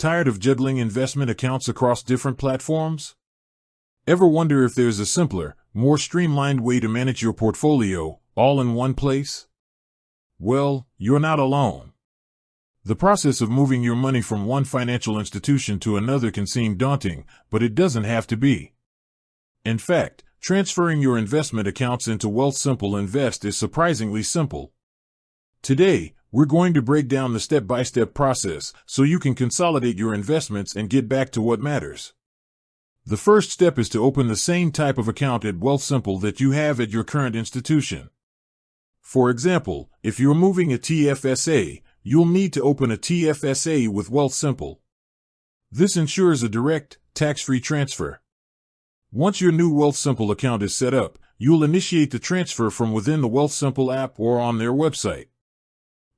Tired of juggling investment accounts across different platforms? Ever wonder if there's a simpler, more streamlined way to manage your portfolio, all in one place? Well, you're not alone. The process of moving your money from one financial institution to another can seem daunting, but it doesn't have to be. In fact, transferring your investment accounts into Wealthsimple Invest is surprisingly simple. Today, we're going to break down the step-by-step process so you can consolidate your investments and get back to what matters. The first step is to open the same type of account at Wealthsimple that you have at your current institution. For example, if you're moving a TFSA, you'll need to open a TFSA with Wealthsimple. This ensures a direct, tax-free transfer. Once your new Wealthsimple account is set up, you'll initiate the transfer from within the Wealthsimple app or on their website.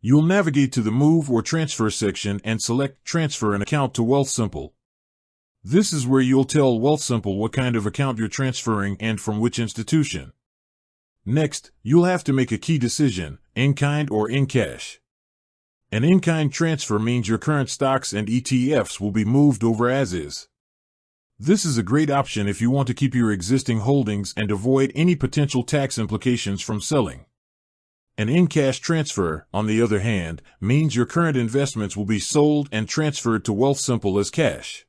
You'll navigate to the Move or Transfer section and select Transfer an Account to Wealthsimple. This is where you'll tell Wealthsimple what kind of account you're transferring and from which institution. Next, you'll have to make a key decision, in kind or in cash. An in-kind transfer means your current stocks and ETFs will be moved over as is. This is a great option if you want to keep your existing holdings and avoid any potential tax implications from selling. An in-cash transfer, on the other hand, means your current investments will be sold and transferred to Wealthsimple as cash.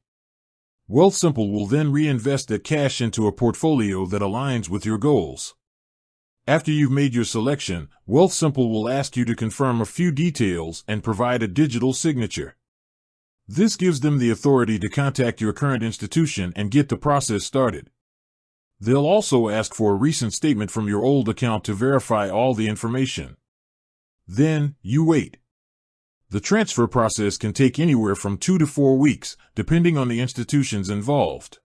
Wealthsimple will then reinvest that cash into a portfolio that aligns with your goals. After you've made your selection, Wealthsimple will ask you to confirm a few details and provide a digital signature. This gives them the authority to contact your current institution and get the process started. They'll also ask for a recent statement from your old account to verify all the information. Then, you wait. The transfer process can take anywhere from 2 to 4 weeks, depending on the institutions involved.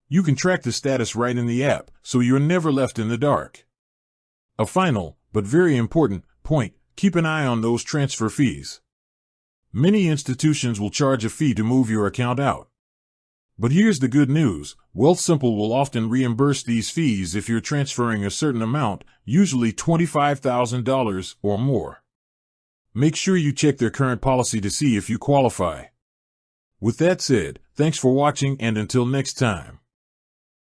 You can track the status right in the app, so you're never left in the dark. A final, but very important, point: keep an eye on those transfer fees. Many institutions will charge a fee to move your account out. But here's the good news: Wealthsimple will often reimburse these fees if you're transferring a certain amount, usually $25,000 or more. Make sure you check their current policy to see if you qualify. With that said, thanks for watching, and until next time.